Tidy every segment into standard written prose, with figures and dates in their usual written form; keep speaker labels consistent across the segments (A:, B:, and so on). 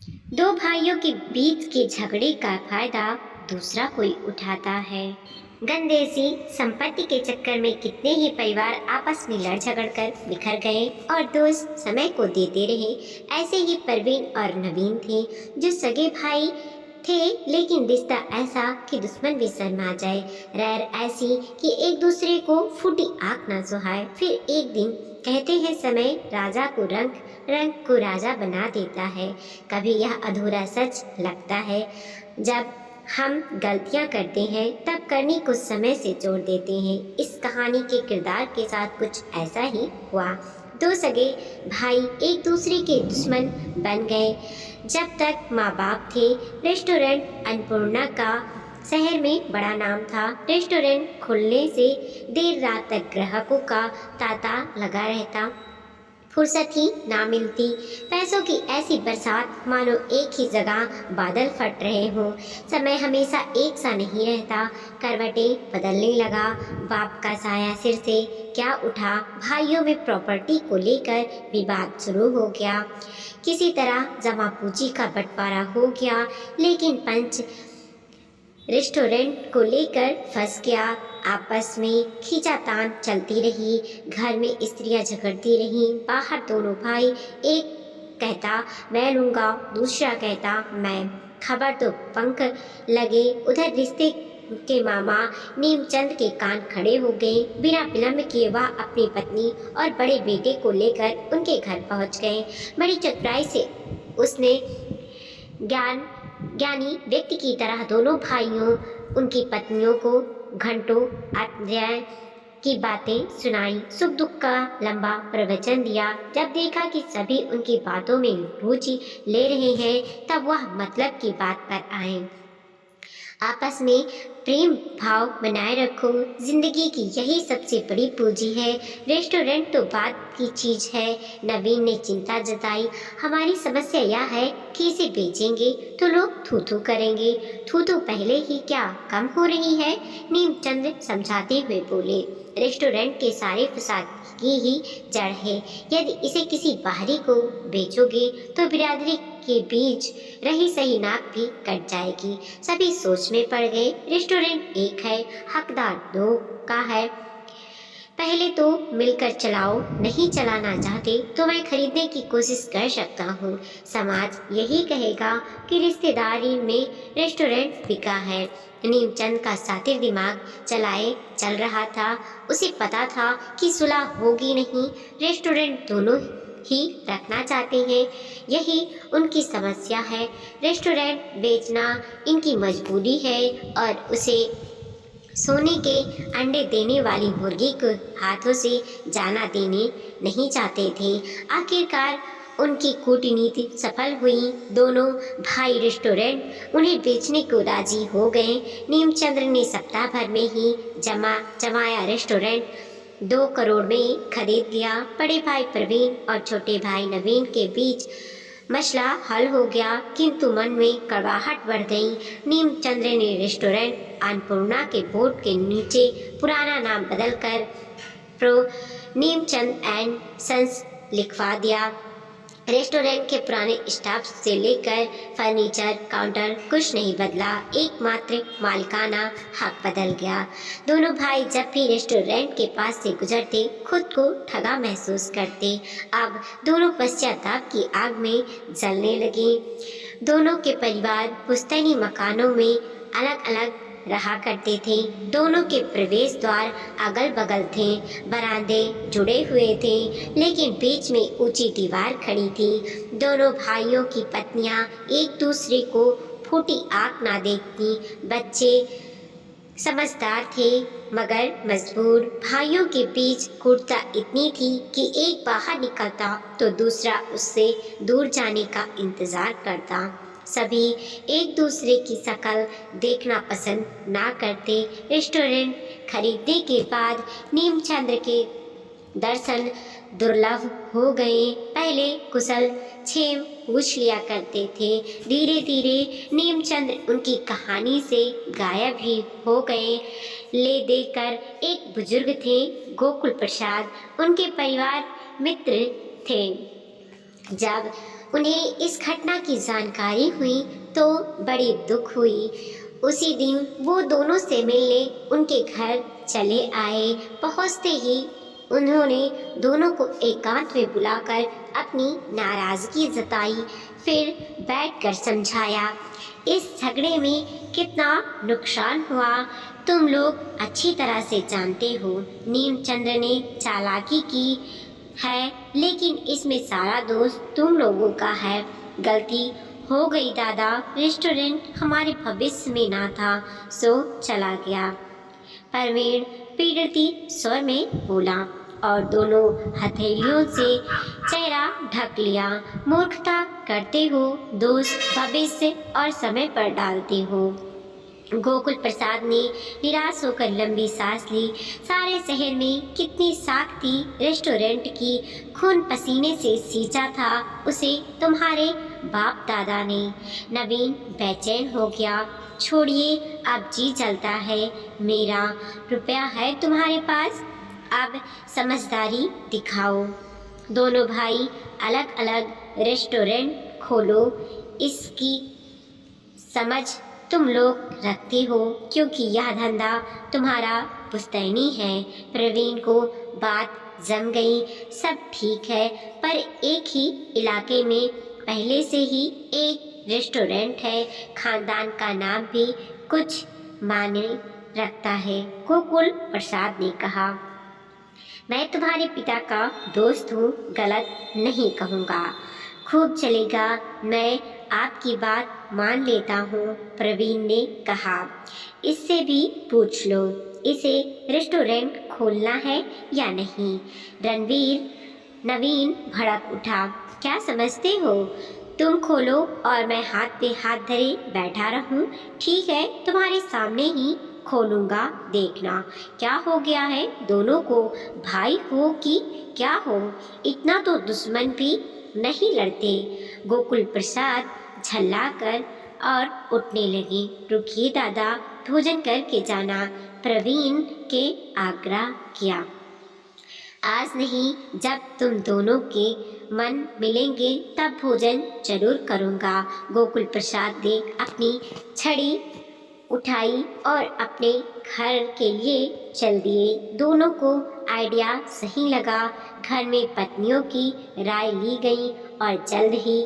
A: दो भाइयों के बीच के झगड़े का फायदा दूसरा कोई उठाता है। गंदे सी संपत्ति के चक्कर में कितने ही परिवार आपस में लड़ झगड़ कर बिखर गए और दोस्त समय को देते रहे। ऐसे ही परवीन और नवीन थे, जो सगे भाई थे, लेकिन रिश्ता ऐसा कि दुश्मन भी शर्मा जाए, रैर ऐसी कि एक दूसरे को फूटी आंख ना सुहाए। फिर एक दिन कहते हैं समय राजा को रंग, रंग को राजा बना देता है। कभी यह अधूरा सच लगता है, जब हम गलतियां करते हैं तब करनी कुछ समय से जोड़ देते हैं। इस कहानी के किरदार के साथ कुछ ऐसा ही हुआ। दो सगे भाई एक दूसरे के दुश्मन बन गए। जब तक माँ बाप थे, रेस्टोरेंट अन्नपूर्णा का शहर में बड़ा नाम था। रेस्टोरेंट खुलने से देर रात तक ग्राहकों का तांता लगा रहता, फुर्सत ही ना मिलती। पैसों की ऐसी बरसात मानो एक ही जगह बादल फट रहे हों। समय हमेशा एक सा नहीं रहता, करवटें बदलने लगा। बाप का साया सिर से क्या उठा, भाइयों में प्रॉपर्टी को लेकर विवाद शुरू हो गया। किसी तरह जमा पूंजी का बंटवारा हो गया, लेकिन पंच रेस्टोरेंट को लेकर फंस गया। आपस में खींचातान चलती रही, घर में स्त्रियां झगड़ती रहीं। बाहर दोनों भाई, एक कहता मैं लूँगा, दूसरा कहता मैं। खबर तो पंख लगे। उधर रिश्ते के मामा नीमचंद के कान खड़े हो गए। बिना विलंब किए वह अपनी पत्नी और बड़े बेटे को लेकर उनके घर पहुंच गए। बड़ी चतुराई से उसने ज्ञानी व्यक्ति की तरह दोनों भाइयों, उनकी पत्नियों को घंटों अध्याय की बातें सुनाई, सुख दुख का लंबा प्रवचन दिया। जब देखा कि सभी उनकी बातों में रुचि ले रहे हैं, तब वह मतलब की बात पर आए। आपस में प्रेम भाव बनाए रखो, जिंदगी की यही सबसे बड़ी पूंजी है। रेस्टोरेंट तो बात की चीज है। नवीन ने चिंता जताई। हमारी समस्या यह है कि इसे बेचेंगे तो लोग थू थू करेंगे। थू थू पहले ही क्या कम हो रही है, नीमचंद समझाते हुए बोले। रेस्टोरेंट के सारे फसाद की ही जड़ है। यदि इसे किसी बाहरी को बेचोगे तो बिरादरी के बीच रही सही नाक भी कट जाएगी। सभी सोच में पड़ गए। रेस्टोरेंट एक है, हकदार दो का है। पहले तो मिलकर चलाओ, नहीं चलाना चाहते तो मैं खरीदने की कोशिश कर सकता हूँ। समाज यही कहेगा कि रिश्तेदारी में रेस्टोरेंट बिका है। नीमचंद का सातिर दिमाग चल रहा था। उसे पता था कि सुलह होगी नहीं। रेस्टोरेंट दोनों ही रखना चाहते हैं, यही उनकी समस्या है। रेस्टोरेंट बेचना इनकी मजबूरी है और उसे सोने के अंडे देने वाली मुर्गी को हाथों से जाना देने नहीं चाहते थे। आखिरकार उनकी कूटनीति सफल हुई। दोनों भाई रेस्टोरेंट उन्हें बेचने को राजी हो गए। नीमचंद्र ने सप्ताह भर में ही जमाया रेस्टोरेंट 2 करोड़ में खरीद लिया। बड़े भाई प्रवीण और छोटे भाई नवीन के बीच मसला हल हो गया, किंतु मन में कड़वाहट बढ़ गई। नीमचंद्र ने रेस्टोरेंट अन्नपूर्णा के बोर्ड के नीचे पुराना नाम बदलकर प्रो नीमचंद एंड सन्स लिखवा दिया। रेस्टोरेंट के पुराने स्टाफ से लेकर फर्नीचर, काउंटर कुछ नहीं बदला, एकमात्र मालिकाना हक बदल गया। दोनों भाई जब भी रेस्टोरेंट के पास से गुजरते खुद को ठगा महसूस करते। अब दोनों पश्चाताप की आग में जलने लगे। दोनों के परिवार पुश्तैनी मकानों में अलग अलग रहा करते थे। दोनों के प्रवेश द्वार अगल बगल थे, बरामदे जुड़े हुए थे, लेकिन बीच में ऊंची दीवार खड़ी थी। दोनों भाइयों की पत्नियां एक दूसरे को फूटी आंख ना देखती। बच्चे समझदार थे मगर मजबूर। भाइयों के बीच कूटता इतनी थी कि एक बाहर निकलता तो दूसरा उससे दूर जाने का इंतजार करता। सभी एक दूसरे की शक्ल देखना पसंद ना करते। रेस्टोरेंट खरीदने के बाद नीमचंद्र के दर्शन दुर्लभ हो गए। पहले कुशल क्षेम पूछ लिया करते थे, धीरे धीरे नीमचंद्र उनकी कहानी से गायब ही हो गए। ले देकर एक बुजुर्ग थे, गोकुल प्रसाद, उनके परिवार मित्र थे। जब उन्हें इस घटना की जानकारी हुई तो बड़ी दुख हुई। उसी दिन वो दोनों से मिलने उनके घर चले आए। पहुंचते ही उन्होंने दोनों को एकांत में बुलाकर अपनी नाराजगी जताई, फिर बैठकर समझाया। इस झगड़े में कितना नुकसान हुआ तुम लोग अच्छी तरह से जानते हो। नीमचंद्र ने चालाकी की है, लेकिन इसमें सारा दोष तुम लोगों का है। गलती हो गई दादा, रेस्टोरेंट हमारे भविष्य में ना था, सो चला गया। प्रवीण पीड़िती स्वर में बोला और दोनों हथेलियों से चेहरा ढक लिया। मूर्खता करते हो, दोष भविष्य और समय पर डालते हो। गोकुल प्रसाद ने निराश होकर लंबी सांस ली। सारे शहर में कितनी साख थी रेस्टोरेंट की, खून पसीने से सींचा था उसे तुम्हारे बाप दादा ने। नवीन बेचैन हो गया। छोड़िए, अब जी चलता है मेरा। रुपया है तुम्हारे पास, अब समझदारी दिखाओ। दोनों भाई अलग अलग रेस्टोरेंट खोलो, इसकी समझ तुम लोग रखते हो क्योंकि यह धंधा तुम्हारा पुश्तैनी है। प्रवीण को बात जम गई। सब ठीक है, पर एक ही इलाके में पहले से ही एक रेस्टोरेंट है, खानदान का नाम भी कुछ मायने रखता है, गोकुल प्रसाद ने कहा। मैं तुम्हारे पिता का दोस्त हूँ, गलत नहीं कहूँगा। खूब चलेगा, मैं आपकी बात मान लेता हूँ, प्रवीण ने कहा। इससे भी पूछ लो, इसे रेस्टोरेंट खोलना है या नहीं। नवीन भड़क उठा। क्या समझते हो, तुम खोलो और मैं हाथ पे हाथ धरे बैठा रहूं? ठीक है, तुम्हारे सामने ही खोलूंगा, देखना क्या हो गया है दोनों को। भाई हो कि क्या हो, इतना तो दुश्मन भी नहीं लड़ते। गोकुल प्रसाद झल्लाकर और उठने लगे। रुकिए दादा, भोजन करके जाना, प्रवीण के आग्रह किया। आज नहीं, जब तुम दोनों के मन मिलेंगे तब भोजन जरूर करूँगा। गोकुल प्रसाद ने अपनी छड़ी उठाई और अपने घर के लिए चल दिए। दोनों को आइडिया सही लगा। घर में पत्नियों की राय ली गई और जल्द ही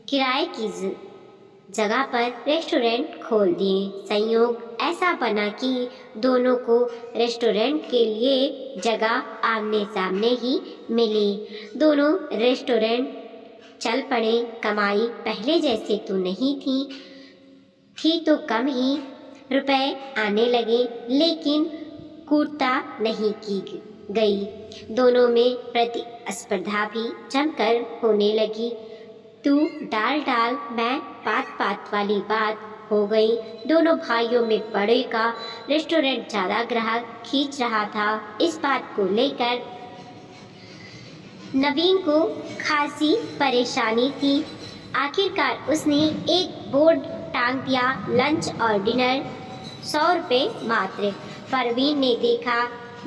A: किराए की जगह पर रेस्टोरेंट खोल दिए। संयोग ऐसा बना कि दोनों को रेस्टोरेंट के लिए जगह आमने सामने ही मिली। दोनों रेस्टोरेंट चल पड़े। कमाई पहले जैसे तो नहीं थी तो कम ही रुपए आने लगे, लेकिन कूटता नहीं की गई। दोनों में प्रतिस्पर्धा भी जमकर होने लगी। तू डाल मैं बात वाली बात हो गई। दोनों भाइयों में बड़े का रेस्टोरेंट ज़्यादा ग्राहक खींच रहा था। इस बात को लेकर नवीन को खासी परेशानी थी। आखिरकार उसने एक बोर्ड टांग दिया, लंच और डिनर 100 रुपये मात्र। परवीन ने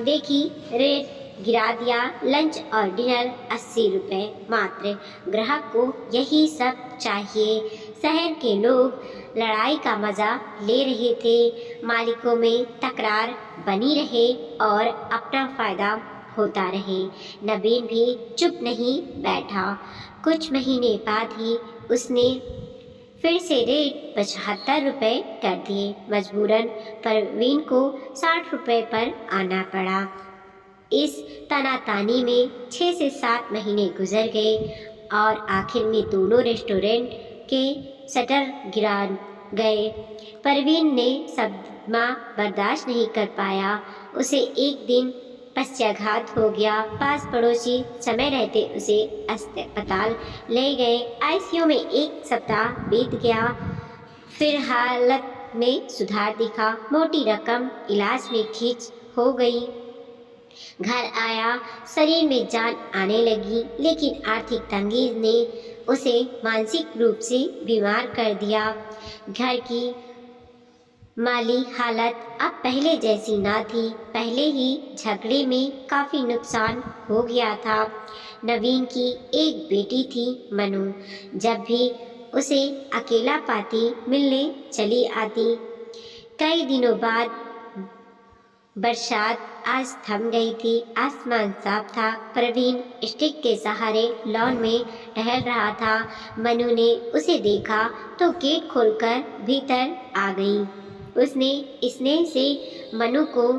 A: देखी रेट गिरा दिया, लंच और डिनर 80 रुपये मात्र। ग्राहक को यही सब चाहिए। शहर के लोग लड़ाई का मज़ा ले रहे थे। मालिकों में तकरार बनी रहे और अपना फ़ायदा होता रहे। नवीन भी चुप नहीं बैठा। कुछ महीने बाद ही उसने फिर से रेट 75 रुपये कर दिए। मजबूरन परवीन को 60 रुपये पर आना पड़ा। इस तनातानी में 6 से 7 महीने गुजर गए और आखिर में दोनों रेस्टोरेंट के शटर गिरा गए। परवीन ने सदमा बर्दाश्त नहीं कर पाया। उसे एक दिन पश्चाघात हो गया। पास पड़ोसी समय रहते उसे अस्पताल ले गए। आईसीयू में 1 सप्ताह बीत गया। फिर हालत में सुधार दिखा। मोटी रकम इलाज में खींच हो गई। घर आया, शरीर में जान आने लगी, लेकिन आर्थिक तंगी ने उसे मानसिक रूप से बीमार कर दिया। घर की माली हालत अब पहले जैसी ना थी। पहले ही झगड़े में काफ़ी नुकसान हो गया था। नवीन की एक बेटी थी मनु। जब भी उसे अकेला पाती मिलने चली आती। कई दिनों बाद बरसात आज थम गई थी। आसमान साफ था। प्रवीण स्टिक के सहारे लॉन में टहल रहा था। मनु ने उसे देखा तो गेट खोलकर भीतर आ गई। उसने स्नेह से मनु को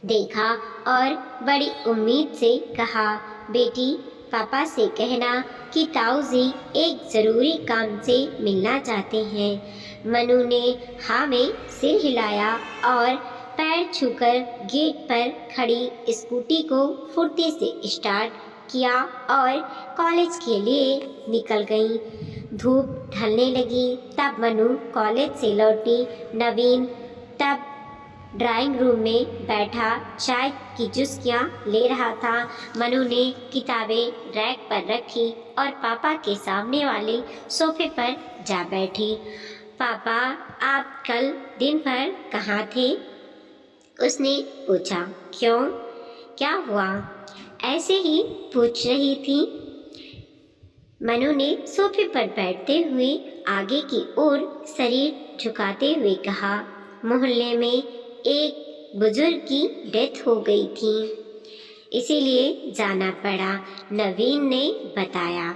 A: देखा और बड़ी उम्मीद से कहा, बेटी पापा से कहना कि ताऊ जी एक ज़रूरी काम से मिलना चाहते हैं। मनु ने हाँ में सिर हिलाया और पैर छूकर गेट पर खड़ी स्कूटी को फुर्ती से स्टार्ट किया और कॉलेज के लिए निकल गई। धूप ढलने लगी तब मनु कॉलेज से लौटी। नवीन तब ड्राइंग रूम में बैठा चाय की चुस्कियाँ ले रहा था। मनु ने किताबें रैक पर रखी और पापा के सामने वाले सोफे पर जा बैठी। पापा आप कल दिन भर कहाँ थे? उसने पूछा। क्यों, क्या हुआ? ऐसे ही पूछ रही थी। मनु ने सोफे पर बैठते हुए आगे की ओर शरीर झुकाते हुए कहा, मोहल्ले में एक बुजुर्ग की डेथ हो गई थी, इसीलिए जाना पड़ा। नवीन ने बताया।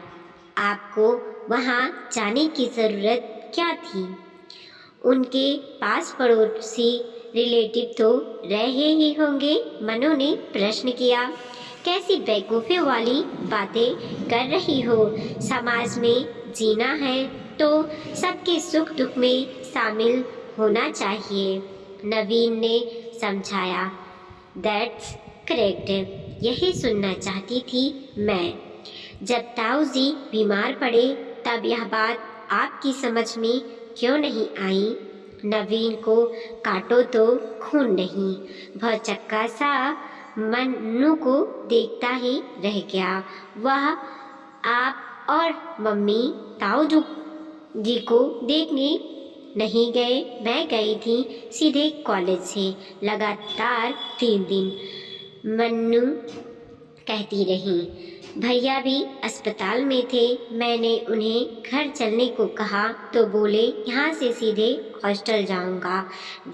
A: आपको वहाँ जाने की ज़रूरत क्या थी? उनके पास पड़ोसी रिलेटिव तो रहे ही होंगे, मनु ने प्रश्न किया। कैसी बेवकूफ़ी वाली बातें कर रही हो? समाज में जीना है तो सबके सुख दुख में शामिल होना चाहिए, नवीन ने समझाया। दैट्स करेक्ट, यही सुनना चाहती थी मैं। जब ताऊ जी बीमार पड़े तब यह बात आपकी समझ में क्यों नहीं आई? नवीन को काटो तो खून नहीं। भौचक्का सा मन्नू को देखता ही रह गया। वह आप और मम्मी ताऊ जी को देखने नहीं गए? मैं गई थी सीधे कॉलेज से, लगातार 3 दिन, मन्नू कहती रही। भैया भी अस्पताल में थे। मैंने उन्हें घर चलने को कहा तो बोले यहाँ से सीधे हॉस्टल जाऊँगा।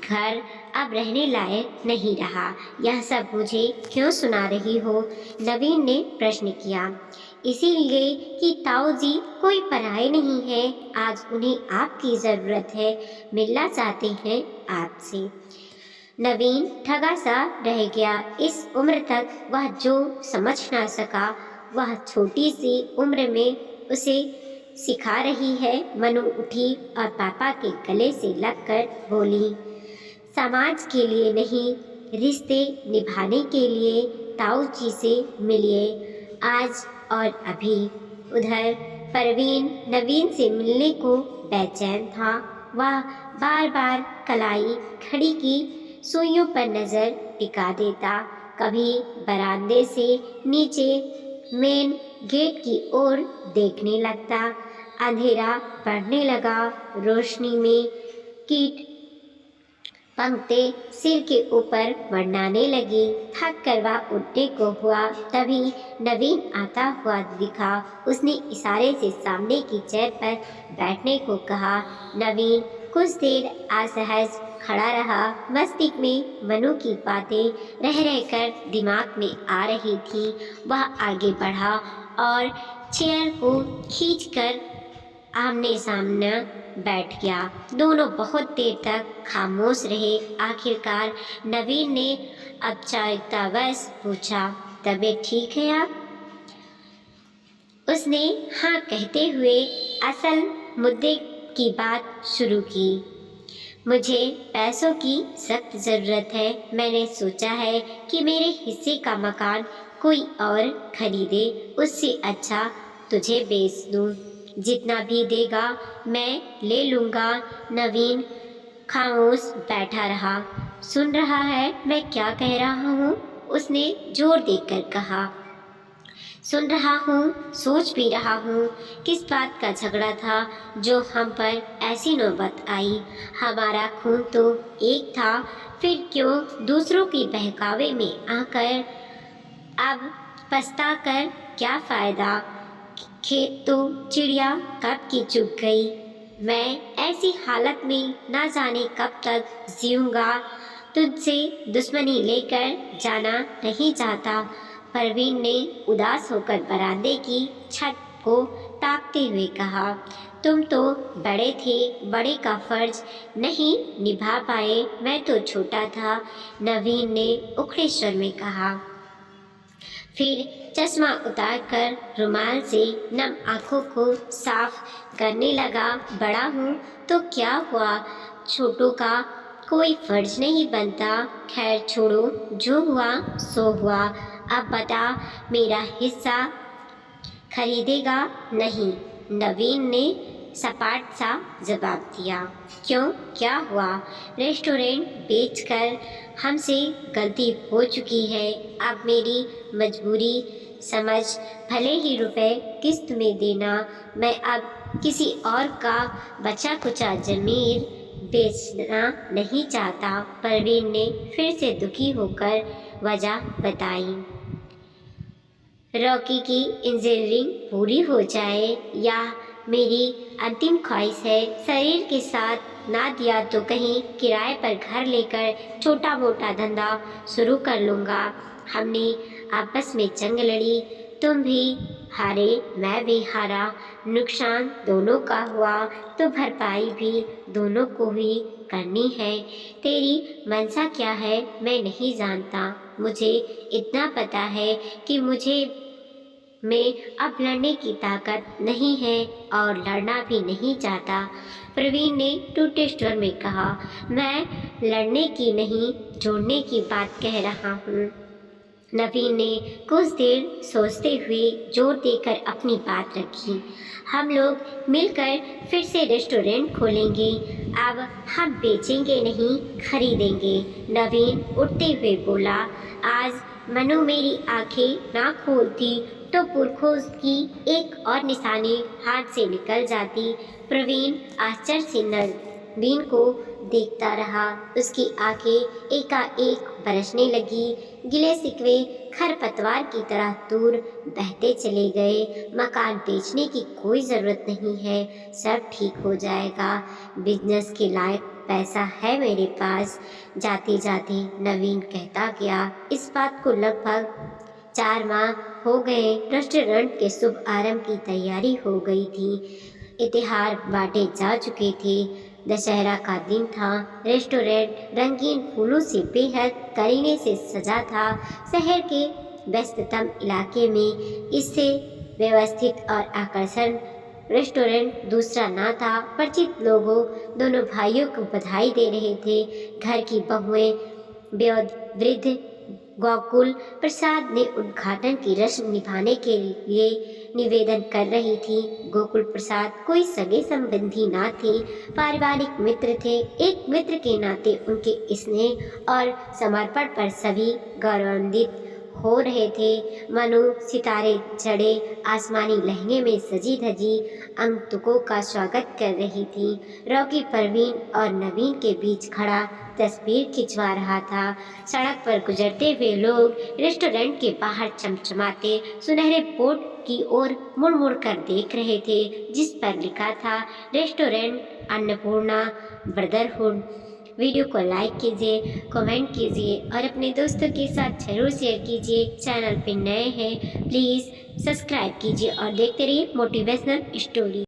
A: घर अब रहने लायक नहीं रहा। यह सब मुझे क्यों सुना रही हो? नवीन ने प्रश्न किया। इसीलिए कि ताऊ जी कोई पराये नहीं है। आज उन्हें आपकी ज़रूरत है, मिलना चाहते हैं आपसे। नवीन ठगा सा रह गया। इस उम्र तक वह जो समझ ना सका वह छोटी सी उम्र में उसे सिखा रही है। मनु उठी और पापा के गले से लगकर बोली, समाज के लिए नहीं, रिश्ते निभाने के लिए ताऊ जी से मिलिए आज और अभी। उधर परवीन नवीन से मिलने को बेचैन था। वह बार बार कलाई खड़ी की सुइयों पर नज़र टिका देता, कभी बरामदे से नीचे मेन गेट की ओर देखने लगता। अंधेरा बढ़ने लगा। रोशनी में कीट पंखते सिर के ऊपर मंडराने लगी। थक कर वह उठने को हुआ, तभी नवीन आता हुआ दिखा। उसने इशारे से सामने की चेयर पर बैठने को कहा। नवीन कुछ देर असहज खड़ा रहा। मस्तिष्क में मनु की बातें रह रहकर दिमाग में आ रही थी। वह आगे बढ़ा और चेयर को खींचकर आमने सामने बैठ गया। दोनों बहुत देर तक खामोश रहे। आखिरकार नवीन ने औपचारिकतावश पूछा, तबीयत ठीक है आप? उसने हाँ कहते हुए असल मुद्दे की बात शुरू की। मुझे पैसों की सख्त ज़रूरत है। मैंने सोचा है कि मेरे हिस्से का मकान कोई और खरीदे, उससे अच्छा तुझे बेच दूँ। जितना भी देगा मैं ले लूँगा। नवीन खामोश बैठा रहा। सुन रहा है मैं क्या कह रहा हूँ? उसने जोर देकर कहा। सुन रहा हूँ, सोच भी रहा हूँ किस बात का झगड़ा था जो हम पर ऐसी नौबत आई। हमारा खून तो एक था, फिर क्यों दूसरों की बहकावे में आकर अब पछता कर क्या फ़ायदा। खेत तो चिड़िया कब की चुग गई। मैं ऐसी हालत में ना जाने कब तक जीऊँगा। तुझसे दुश्मनी लेकर जाना नहीं चाहता। परवीन ने उदास होकर बरामदे की छत को ताकते हुए कहा। तुम तो बड़े थे, बड़े का फर्ज नहीं निभा पाए, मैं तो छोटा था, नवीन ने उखड़े स्वर में कहा। फिर चश्मा उतारकर रुमाल से नम आंखों को साफ करने लगा। बड़ा हूँ तो क्या हुआ, छोटों का कोई फर्ज नहीं बनता। खैर छोड़ो, जो हुआ सो हुआ। अब बता, मेरा हिस्सा खरीदेगा? नहीं, नवीन ने सपाट सा जवाब दिया। क्यों, क्या हुआ? रेस्टोरेंट बेचकर हमसे गलती हो चुकी है। अब मेरी मजबूरी समझ, भले ही रुपए किस्त में देना। मैं अब किसी और का बचा कुचा जमीन बेचना नहीं चाहता। परवीन ने फिर से दुखी होकर वजह बताई। रॉकी की इंजीनियरिंग पूरी हो जाए, या मेरी अंतिम ख्वाहिश है। शरीर के साथ ना दिया तो कहीं किराए पर घर लेकर छोटा मोटा धंधा शुरू कर लूँगा। हमने आपस में जंग लड़ी, तुम भी हारे, मैं भी हारा, नुकसान दोनों का हुआ तो भरपाई भी दोनों को ही करनी है। तेरी मंशा क्या है मैं नहीं जानता, मुझे इतना पता है कि मुझे में अब लड़ने की ताकत नहीं है और लड़ना भी नहीं चाहता। प्रवीण ने टूटे स्वर में कहा। मैं लड़ने की नहीं, जोड़ने की बात कह रहा हूँ। नवीन ने कुछ देर सोचते हुए जोर देकर अपनी बात रखी। हम लोग मिलकर फिर से रेस्टोरेंट खोलेंगे। अब हम बेचेंगे नहीं, खरीदेंगे। नवीन उठते हुए बोला। आज मनु मेरी आंखें ना खोलती तो पुरखों की एक और निशानी हाथ से निकल जाती। प्रवीण आश्चर्य से नवीन को देखता रहा। उसकी आंखें एकाएक बरसने लगी। गिले शिकवे खरपतवार की तरह दूर बहते चले गए। मकान बेचने की कोई ज़रूरत नहीं है, सब ठीक हो जाएगा। बिजनेस के लायक पैसा है मेरे पास। जाते जाते नवीन कहता गया। इस बात को लगभग 4 माह हो गए। रेस्टोरेंट के शुभ आरंभ की तैयारी हो गई थी। इतिहार बांटे जा चुके थे। दशहरा का दिन था। रेस्टोरेंट रंगीन फूलों से बेहद करीने से सजा था। शहर के व्यस्ततम इलाके में इससे व्यवस्थित और आकर्षण रेस्टोरेंट दूसरा ना था। परिचित लोगों दोनों भाइयों को बधाई दे रहे थे। घर की बहुएं वृद्ध गोकुल प्रसाद ने उद्घाटन की रस्म निभाने के लिए निवेदन कर रही थी। गोकुल प्रसाद कोई सगे संबंधी ना थे, पारिवारिक मित्र थे। एक मित्र के नाते उनके स्नेह और समर्पण पर सभी गौरवान्वित हो रहे थे। मनु सितारे जड़े आसमानी लहंगे में सजी धजी आगंतुकों का स्वागत कर रही थी। रॉकी परवीन और नवीन के बीच खड़ा तस्वीर खिंचवा रहा था। सड़क पर गुजरते हुए लोग रेस्टोरेंट के बाहर चमचमाते सुनहरे बोर्ड की ओर मुड़ मुड़ कर देख रहे थे, जिस पर लिखा था रेस्टोरेंट अन्नपूर्णा ब्रदरहुड। वीडियो को लाइक कीजिए, कमेंट कीजिए और अपने दोस्तों के साथ जरूर शेयर कीजिए। चैनल पे नए हैं प्लीज़ सब्सक्राइब कीजिए और देखते रहिए मोटिवेशनल स्टोरी।